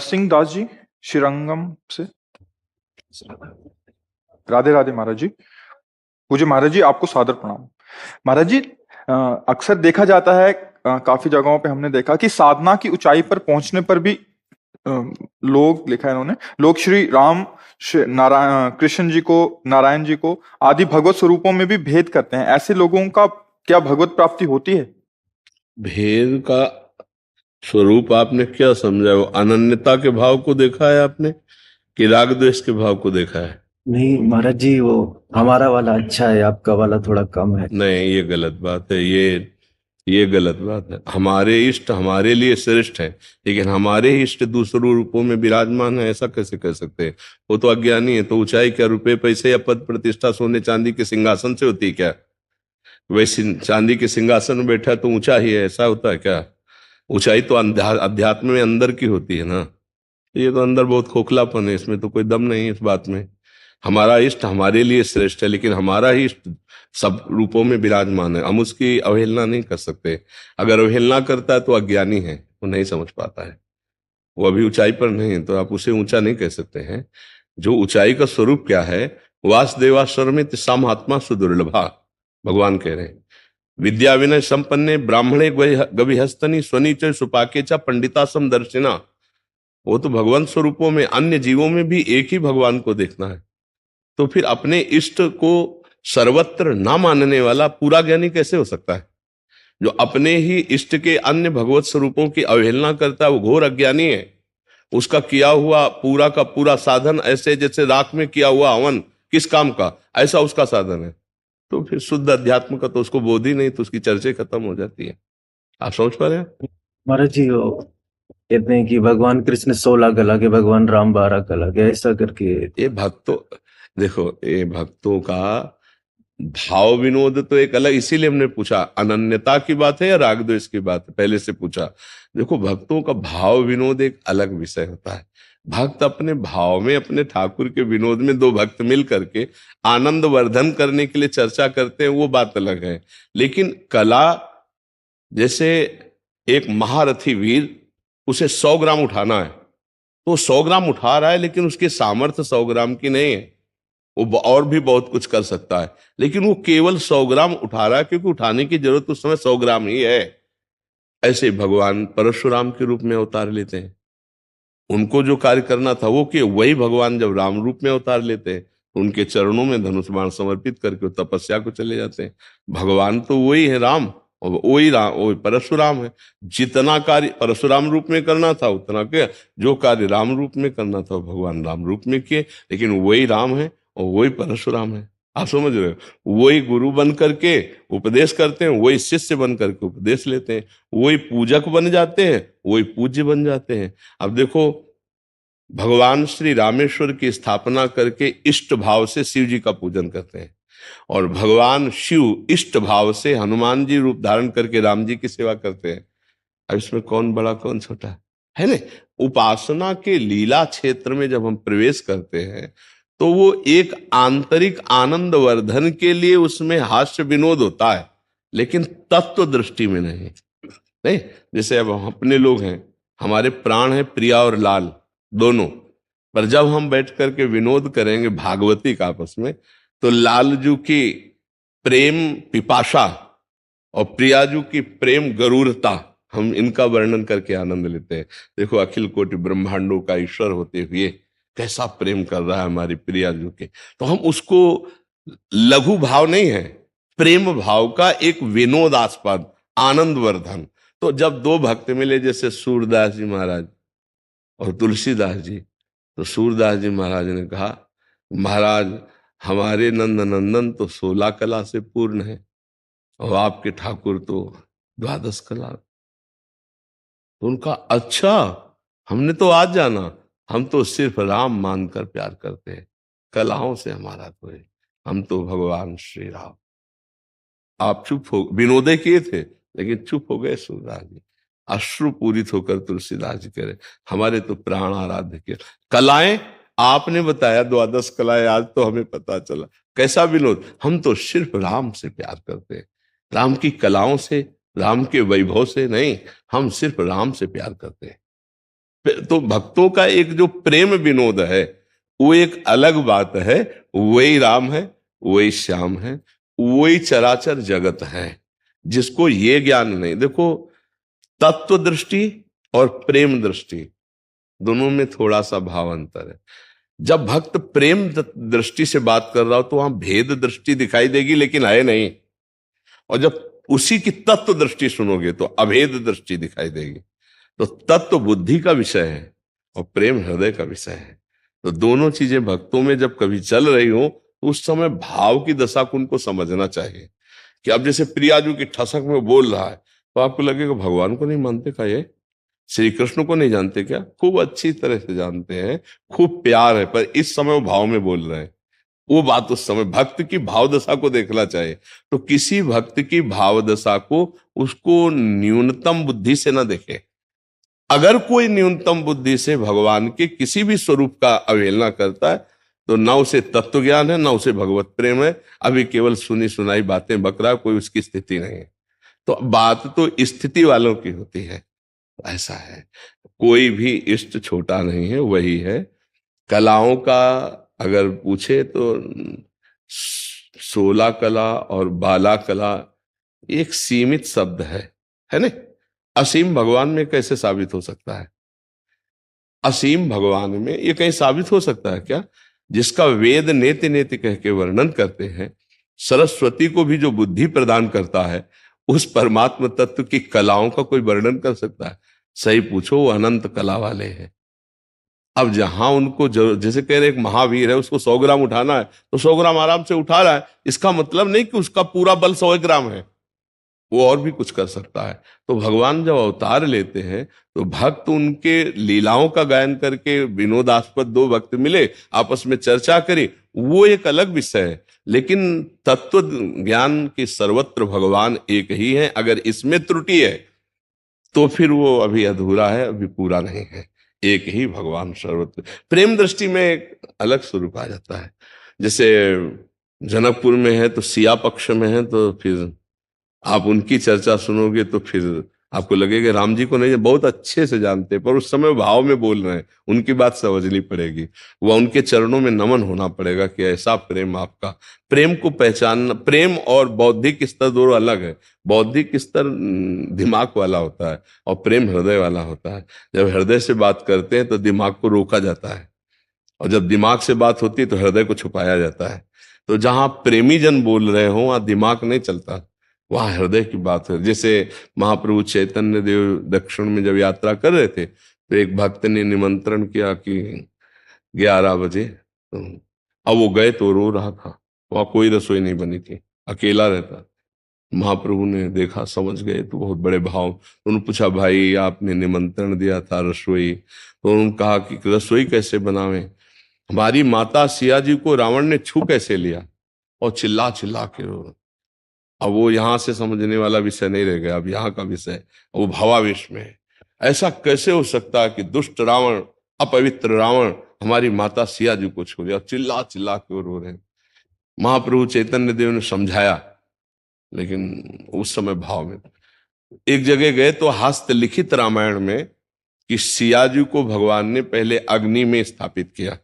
नरसिंह दास जी श्रीरंगम से। राधे राधे महाराज जी। पूज्य महाराज जी, आपको सादर प्रणाम। महाराज जी, अक्सर देखा जाता है, काफी जगहों पे हमने देखा कि साधना की ऊंचाई पर पहुंचने पर भी अ, लोग, लिखा है इन्होंने, लोग श्री राम, नारायण, कृष्ण जी को, नारायण जी को आदि भगवत स्वरूपों में भी भेद करते हैं। ऐसे लोगों का क्या भगवत प्राप्ति होती है? भेद का स्वरूप आपने क्या समझा? वो अनन्यता के भाव को देखा है आपने कि राग द्वेष के भाव को देखा है? नहीं महाराज जी, वो हमारा वाला अच्छा है, आपका वाला थोड़ा कम है। नहीं, ये गलत बात है। ये गलत बात है। हमारे इष्ट हमारे लिए श्रेष्ठ है, लेकिन हमारे ही इष्ट दूसरों रूपों में विराजमान है, ऐसा कैसे कह सकते हैं? वो तो अज्ञानी है। तो ऊंचाई क्या रुपए पैसे या पद प्रतिष्ठा सोने चांदी के सिंहासन से होती है क्या? वैसे चांदी के सिंहासन में बैठा तो ऊंचा ही है, ऐसा होता है क्या? ऊंचाई तो अध्यात्म में अंदर की होती है ना। ये तो अंदर बहुत खोखलापन है, इसमें तो कोई दम नहीं है इस बात में। हमारा इष्ट हमारे लिए श्रेष्ठ है, लेकिन हमारा ही इष्ट सब रूपों में विराजमान है, हम उसकी अवहेलना नहीं कर सकते। अगर अवहेलना करता है तो अज्ञानी है, वो नहीं समझ पाता है। वो अभी ऊंचाई पर नहीं है, तो आप उसे ऊंचा नहीं कह सकते हैं। जो ऊंचाई का स्वरूप क्या है? वासुदेवाश्वरमित सामात्मा सुदुर्लभा, भगवान कह रहे हैं। विद्या विनय संपन्ने ब्राह्मणे गविहस्तनी स्वनीच सुपाके च पंडिता समदर्शिना। वो तो भगवान स्वरूपों में, अन्य जीवों में भी एक ही भगवान को देखना है। तो फिर अपने इष्ट को सर्वत्र ना मानने वाला पूरा ज्ञानी कैसे हो सकता है? जो अपने ही इष्ट के अन्य भगवत स्वरूपों की अवहेलना करता है, वो घोर अज्ञानी है। उसका किया हुआ पूरा का पूरा साधन ऐसे जैसे राख में किया हुआ हवन किस काम का, ऐसा उसका साधन है। तो फिर शुद्ध अध्यात्म का तो उसको बोध ही नहीं, तो उसकी चर्चा खत्म हो जाती है। आप समझ पा रहे हैं? महाराज जी, वो कहते हैं कि भगवान कृष्ण 16 कला के, भगवान राम 12 कला के, ऐसा करके। ये भक्तों, देखो, ये भक्तों का भाव विनोद तो एक अलग, इसीलिए हमने पूछा अनन्यता की बात है या राग द्वेष की बात है, पहले से पूछा। देखो, भक्तों का भाव विनोद एक अलग विषय होता है। भक्त अपने भाव में, अपने ठाकुर के विनोद में, दो भक्त मिल करके आनंद वर्धन करने के लिए चर्चा करते हैं, वो बात अलग है। लेकिन कला, जैसे एक महारथी वीर, उसे 100 ग्राम उठाना है, तो 100 ग्राम उठा रहा है, लेकिन उसकी सामर्थ्य 100 ग्राम की नहीं है। वो और भी बहुत कुछ कर सकता है, लेकिन वो केवल 100 ग्राम उठा रहा है, क्योंकि उठाने की जरूरत उस समय 100 ग्राम ही है। ऐसे भगवान परशुराम के रूप में अवतार लेते हैं। उनको जो कार्य करना था वो किए। वही भगवान जब राम रूप में अवतार लेते हैं, तो उनके चरणों में धनुष बाण समर्पित करके वो तपस्या को चले जाते हैं। भगवान तो वही है राम, और वही परशुराम है। जितना कार्य परशुराम रूप में करना था उतना किया, जो कार्य राम रूप में करना था वो भगवान राम रूप में किए। लेकिन वही राम है और वही परशुराम है। आप समझ रहे हो? वही गुरु बन करके उपदेश करते हैं, वही शिष्य बन करके उपदेश लेते हैं, वही पूजक बन जाते हैं, वही पूज्य बन जाते हैं। अब देखो, भगवान श्री रामेश्वर की स्थापना करके इष्ट भाव से शिव जी का पूजन करते हैं, और भगवान शिव इष्ट भाव से हनुमान जी रूप धारण करके राम जी की सेवा करते हैं। अब इसमें कौन बड़ा कौन छोटा है ना? उपासना के लीला क्षेत्र में जब हम प्रवेश करते हैं, तो वो एक आंतरिक आनंद वर्धन के लिए उसमें हास्य विनोद होता है, लेकिन तत्व दृष्टि में नहीं। नहीं, जैसे अब हम अपने लोग हैं, हमारे प्राण हैं प्रिया और लाल दोनों, पर जब हम बैठ करके विनोद करेंगे भागवती का आपस में, तो लालजू की प्रेम पिपाशा और प्रियाजू की प्रेम गरूरता, हम इनका वर्णन करके आनंद लेते हैं। देखो, अखिल कोटि ब्रह्मांडों का ईश्वर होते हुए कैसा प्रेम कर रहा है हमारी प्रियाजू के। तो हम उसको लघु भाव नहीं है, प्रेम भाव का एक विनोदास्पद आनंद वर्धन। तो जब दो भक्त मिले, जैसे सूरदास जी महाराज और तुलसीदास जी, तो सूरदास जी महाराज ने कहा, महाराज हमारे नंद नंदन तो 16 कला से पूर्ण है, और आपके ठाकुर तो 12 कला। तो उनका, अच्छा, हमने तो आज जाना, हम तो सिर्फ राम मानकर प्यार करते हैं, कलाओं से हमारा कोई, हम तो भगवान श्री राम। आप चुप हो, विनोदे किए थे लेकिन चुप हो गए सूरदास जी। अश्रु पूरित होकर तुलसीदास जी कह रहे, हमारे तो प्राण आराध्य के कलाएं आपने बताया 12 कलाएं, आज तो हमें पता चला। कैसा विनोद? हम तो सिर्फ राम से प्यार करते हैं, राम की कलाओं से, राम के वैभव से नहीं, हम सिर्फ राम से प्यार करते हैं। तो भक्तों का एक जो प्रेम विनोद है वो एक अलग बात है। वही राम है, वही श्याम है, वही चराचर जगत है। जिसको ये ज्ञान नहीं, देखो तत्व दृष्टि और प्रेम दृष्टि दोनों में थोड़ा सा भाव अंतर है। जब भक्त प्रेम दृष्टि से बात कर रहा हो तो वहां भेद दृष्टि दिखाई देगी, लेकिन है नहीं। और जब उसी की तत्व दृष्टि सुनोगे तो अभेद दृष्टि दिखाई देगी। तो तत्व बुद्धि का विषय है और प्रेम हृदय का विषय है। तो दोनों चीजें भक्तों में जब कभी चल रही हो तो उस समय भाव की दशा को उनको समझना चाहिए। कि अब जैसे प्रियाजू की ठसक में बोल रहा है तो आपको लगेगा भगवान को नहीं मानते क्या, ये श्री कृष्ण को नहीं जानते क्या? खूब अच्छी तरह से जानते हैं, खूब प्यार है, पर इस समय वो भाव में बोल रहे हैं। वो बात उस समय भक्त की भाव दशा को देखना चाहिए। तो किसी भक्त की भाव दशा को उसको न्यूनतम बुद्धि से ना देखे। अगर कोई न्यूनतम बुद्धि से भगवान के किसी भी स्वरूप का अवहेलना करता है तो ना उसे तत्व ज्ञान है, ना उसे भगवत प्रेम है, अभी केवल सुनी सुनाई बातें बक रहा है, कोई उसकी स्थिति नहीं है। तो बात तो स्थिति वालों की होती है। ऐसा है, कोई भी इष्ट छोटा नहीं है, वही है। कलाओं का अगर पूछे तो 16 कला और 12 कला एक सीमित शब्द है ना? असीम भगवान में कैसे साबित हो सकता है? असीम भगवान में ये कहीं साबित हो सकता है क्या? जिसका वेद नेति नेति कह के वर्णन करते हैं, सरस्वती को भी जो बुद्धि प्रदान करता है, उस परमात्म तत्व की कलाओं का कोई वर्णन कर सकता है? सही पूछो, वो अनंत कला वाले हैं। अब जहां उनको जैसे कह रहे एक महावीर है, उसको 100 ग्राम उठाना है तो 100 ग्राम आराम से उठा रहा है। इसका मतलब नहीं कि उसका पूरा बल 100 ग्राम है, वो और भी कुछ कर सकता है। तो भगवान जब अवतार लेते हैं तो भक्त उनके लीलाओं का गायन करके, विनोदास्पद दो भक्त मिले, आपस में चर्चा करी, वो एक अलग विषय है। लेकिन तत्व ज्ञान के सर्वत्र भगवान एक ही है। अगर इसमें त्रुटि है तो फिर वो अभी अधूरा है, अभी पूरा नहीं है। एक ही भगवान सर्वत्र। प्रेम दृष्टि में एक अलग स्वरूप आ जाता है। जैसे जनकपुर में है तो सिया पक्ष में है, तो फिर आप उनकी चर्चा सुनोगे तो फिर आपको लगेगा राम जी को नहीं, बहुत अच्छे से जानते हैं, पर उस समय भाव में बोल रहे हैं, उनकी बात समझनी पड़ेगी। वह उनके चरणों में नमन होना पड़ेगा कि ऐसा प्रेम आपका। प्रेम को पहचानना, प्रेम और बौद्धिक स्तर दोनों अलग है। बौद्धिक स्तर दिमाग वाला होता है और प्रेम हृदय वाला होता है। जब हृदय से बात करते हैं तो दिमाग को रोका जाता है, और जब दिमाग से बात होती है तो हृदय को छुपाया जाता है। तो जहां प्रेमी जन बोल रहे हो वहां दिमाग नहीं चलता, वहां हृदय की बात है। जैसे महाप्रभु चैतन्य देव दक्षिण में जब यात्रा कर रहे थे तो एक भक्त ने निमंत्रण किया कि 11 बजे, तो अब वो गए तो रो रहा था, वहां कोई रसोई नहीं बनी थी, अकेला रहता। महाप्रभु ने देखा, समझ गए, तो बहुत बड़े भाव। उन्होंने पूछा, भाई आपने निमंत्रण दिया था रसोई, तो उन्होंने कहा कि रसोई कैसे बनावे, हमारी माता सिया जी को रावण ने छू कैसे लिया, और चिल्ला चिल्ला के रो। अब वो यहां से समझने वाला विषय नहीं रह गया, अब यहाँ का विषय, वो भावावेश में है। ऐसा कैसे हो सकता है कि दुष्ट रावण, अपवित्र रावण हमारी माता सिया जी को छू लिया, चिल्ला चिल्ला के रो रहे। महाप्रभु चैतन्य देव ने समझाया, लेकिन उस समय भाव में। एक जगह गए तो हस्तलिखित रामायण में कि सिया जी को भगवान ने पहले अग्नि में स्थापित किया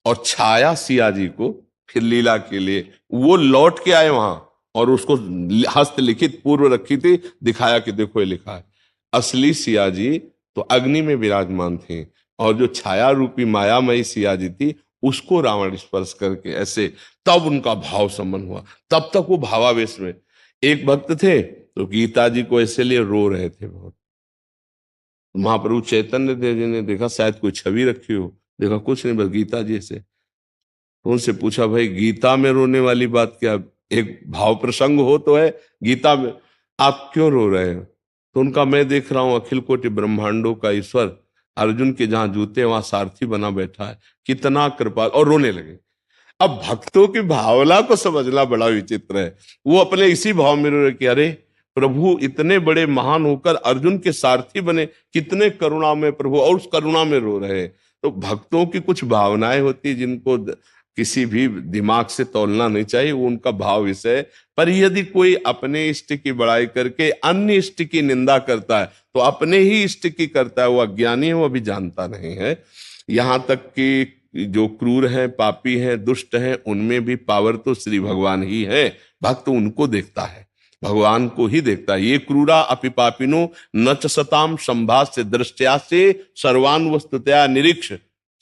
और छाया सिया जी को फिर लीला के लिए। वो लौट के आए वहां और उसको हस्तलिखित पूर्व रखी थी, दिखाया कि देखो ये लिखा है। असली सिया जी तो अग्नि में विराजमान थे, और जो छाया रूपी मायामयी सिया जी थी उसको रावण स्पर्श करके ऐसे, तब उनका भाव संबंध हुआ। तब तक वो भावावेश में। एक भक्त थे तो गीता जी को ऐसे लिए रो रहे थे बहुत। महाप्रभु चैतन्य देव जी ने देखा शायद कोई छवि रखी हो, देखा कुछ नहीं, बस गीता जी से। तो उनसे पूछा, भाई गीता में रोने वाली बात क्या, एक भाव प्रसंग हो तो है गीता में, आप क्यों रो रहे हो? तो उनका, मैं देख रहा हूं अखिल कोटि ब्रह्मांडों का ईश्वर अर्जुन के जहां जूते वहां सारथी बना बैठा है, कितना कृपाल, और रोने लगे। अब भक्तों की भावना को समझना बड़ा विचित्र है। वो अपने इसी भाव में रो रहे कि अरे प्रभु इतने बड़े महान होकर अर्जुन के सारथी बने, कितने करुणा में प्रभु, और उस करुणा में रो रहे। तो भक्तों की कुछ भावनाएं होती जिनको किसी भी दिमाग से तौलना नहीं चाहिए, वो उनका भाव विषय है। पर यदि कोई अपने इष्ट की बड़ाई करके अन्य इष्ट की निंदा करता है तो अपने ही इष्ट की करता है, वो अज्ञानी है, वो अभी जानता नहीं है। यहाँ तक कि जो क्रूर हैं, पापी हैं, दुष्ट हैं, उनमें भी पावर तो श्री भगवान ही है। भक्त उनको देखता है, भगवान को ही देखता है। ये क्रूरा अपि पापिनो न च सताम संभाष्य दृष्टया से सर्वान वस्तुतया निरीक्ष,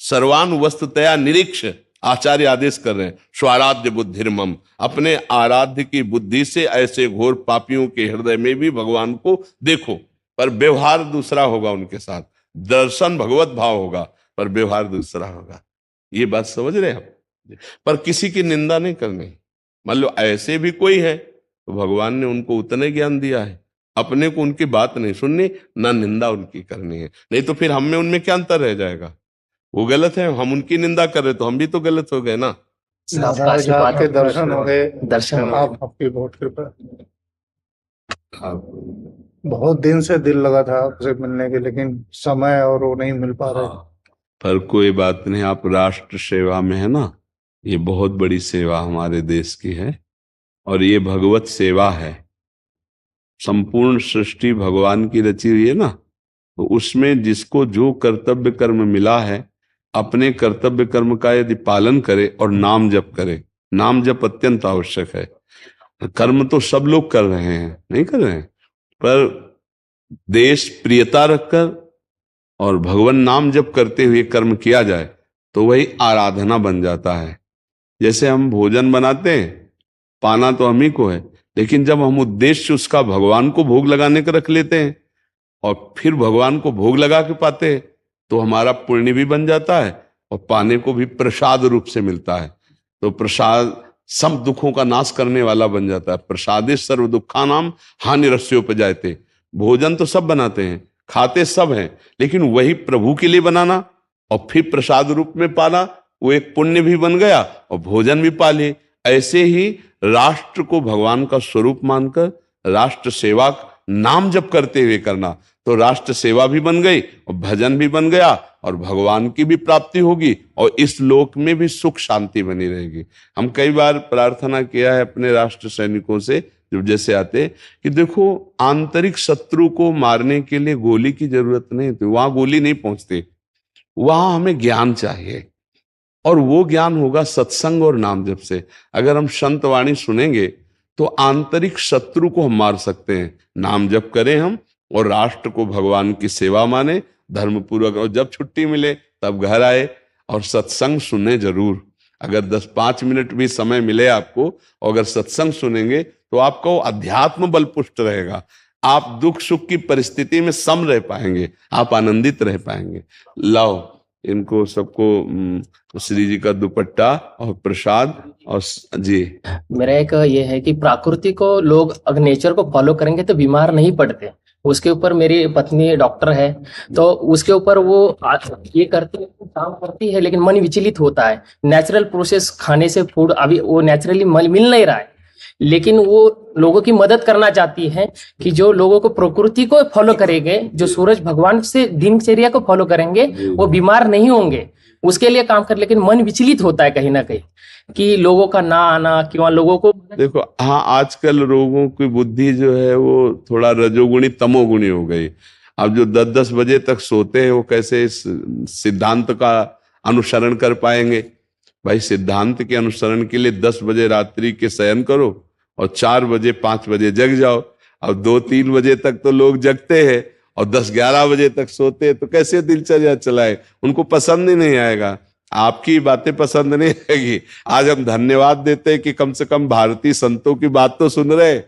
सर्वान वस्तुतया निरीक्ष। आचार्य आदेश कर रहे हैं, स्वाराध्य बुद्धिर्मम, अपने आराध्य की बुद्धि से ऐसे घोर पापियों के हृदय में भी भगवान को देखो, पर व्यवहार दूसरा होगा उनके साथ। दर्शन भगवत भाव होगा पर व्यवहार दूसरा होगा। ये बात समझ रहे हैं आप? पर किसी की निंदा नहीं करनी। मान लो ऐसे भी कोई है तो भगवान ने उनको उतने ज्ञान दिया है, अपने को उनकी बात नहीं सुननी, ना निंदा उनकी करनी है। नहीं तो फिर हम में उनमें क्या अंतर रह जाएगा? वो गलत है, हम उनकी निंदा कर रहे तो हम भी तो गलत हो गए ना। महाराज आपके दर्शन हो गए, दर्शन आपकी बहुत कृपा। बहुत दिन से दिल लगा था आपसे मिलने के, लेकिन समय और वो नहीं मिल पा रहे। पर कोई बात नहीं, आप राष्ट्र सेवा में है ना, ये बहुत बड़ी सेवा हमारे देश की है और ये भगवत सेवा है। संपूर्ण सृष्टि भगवान की रची हुई है ना, तो उसमें जिसको जो कर्तव्य कर्म मिला है, अपने कर्तव्य कर्म का यदि पालन करे और नाम जप करे, नाम जप अत्यंत आवश्यक है। कर्म तो सब लोग कर रहे हैं, नहीं कर रहे हैं, पर देश प्रियता रखकर और भगवान नाम जप करते हुए कर्म किया जाए तो वही आराधना बन जाता है। जैसे हम भोजन बनाते हैं, पाना तो हम ही को है, लेकिन जब हम उद्देश्य उसका भगवान को भोग लगाने का रख लेते हैं और फिर भगवान को भोग लगा के पाते हैं तो हमारा पुण्य भी बन जाता है और पाने को भी प्रसाद रूप से मिलता है। तो प्रसाद सब दुखों का नाश करने वाला बन जाता है। प्रसादे सर्व दुखा नाम हानि रस्योपजायते। भोजन तो सब बनाते हैं, खाते सब हैं, लेकिन वही प्रभु के लिए बनाना और फिर प्रसाद रूप में पाना, वो एक पुण्य भी बन गया और भोजन भी पा लिए। ऐसे ही राष्ट्र को भगवान का स्वरूप मानकर राष्ट्र सेवा नाम जप करते हुए करना, तो राष्ट्र सेवा भी बन गई और भजन भी बन गया और भगवान की भी प्राप्ति होगी और इस लोक में भी सुख शांति बनी रहेगी। हम कई बार प्रार्थना किया है अपने राष्ट्र सैनिकों से जब जैसे आते कि देखो, आंतरिक शत्रु को मारने के लिए गोली की जरूरत नहीं होती, वहां गोली नहीं पहुंचती, वहां हमें ज्ञान चाहिए और वो ज्ञान होगा सत्संग और नाम जप से। अगर हम संत वाणी सुनेंगे तो आंतरिक शत्रु को हम मार सकते हैं। नाम जप करें हम और राष्ट्र को भगवान की सेवा माने धर्म पूर्वक, और जब छुट्टी मिले तब घर आए और सत्संग सुने जरूर। अगर 10-5 मिनट भी समय मिले आपको और अगर सत्संग सुनेंगे तो आपका वो अध्यात्म बल पुष्ट रहेगा। आप दुख सुख की परिस्थिति में सम रह पाएंगे, आप आनंदित रह पाएंगे। लाओ इनको सबको श्री जी का दुपट्टा और प्रसाद। और जी मेरा एक ये है कि प्रकृति को लोग अगर नेचर को फॉलो करेंगे तो बीमार नहीं पड़ते। उसके ऊपर मेरी पत्नी डॉक्टर है, तो उसके ऊपर वो ये करती है, काम करती है, लेकिन मन विचलित होता है। नेचुरल प्रोसेस खाने से फूड अभी वो नेचुरली मिल नहीं रहा है, लेकिन वो लोगों की मदद करना चाहती है कि जो लोगों को प्रकृति को फॉलो करेंगे, जो सूरज भगवान से दिनचर्या को फॉलो करेंगे, वो बीमार नहीं होंगे। उसके लिए काम कर, लेकिन मन विचलित होता है कहीं ना कहीं कि लोगों का ना आना, क्यों लोगों को देखो। हाँ, आजकल लोगों की बुद्धि जो है वो थोड़ा रजोगुणी तमोगुणी हो गई। अब जो 10-10 बजे तक सोते हैं वो कैसे इस सिद्धांत का अनुसरण कर पाएंगे? भाई, सिद्धांत के अनुसरण के लिए 10 बजे रात्रि के शयन करो और 4 बजे 5 बजे जग जाओ। अब 2-3 बजे तक तो लोग जगते हैं और 10-11 बजे तक सोते हैं, तो कैसे दिनचर्या चलाए? उनको पसंद ही नहीं आएगा, आपकी बातें पसंद नहीं आएगी। आज हम धन्यवाद देते हैं कि कम से कम भारतीय संतों की बात तो सुन रहे।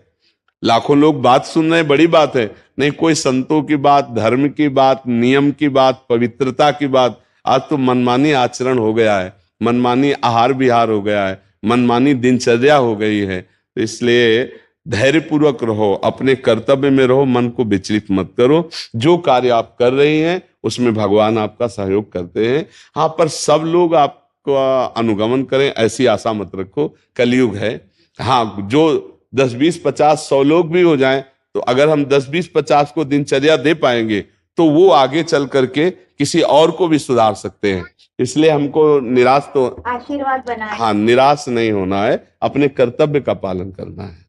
लाखों लोग बात सुन रहे, बड़ी बात है। नहीं, कोई संतों की बात, धर्म की बात, नियम की बात, पवित्रता की बात। आज तो मनमानी आचरण हो गया है, मनमानी आहार विहार हो गया है, मनमानी दिनचर्या हो गई है। तो इसलिए धैर्य पूर्वक रहो, अपने कर्तव्य में रहो, मन को विचलित मत करो। जो कार्य आप कर रही हैं उसमें भगवान आपका सहयोग करते हैं। हाँ, पर सब लोग आपका अनुगमन करें ऐसी आशा मत रखो, कलयुग है। हाँ, जो 10-20-50-100 लोग भी हो जाएं, तो अगर हम 10-20-50 को दिनचर्या दे पाएंगे तो वो आगे चल करके किसी और को भी सुधार सकते हैं। इसलिए हमको निराश तो आशीर्वाद बनाए। हाँ, निराश नहीं होना है, अपने कर्तव्य का पालन करना है।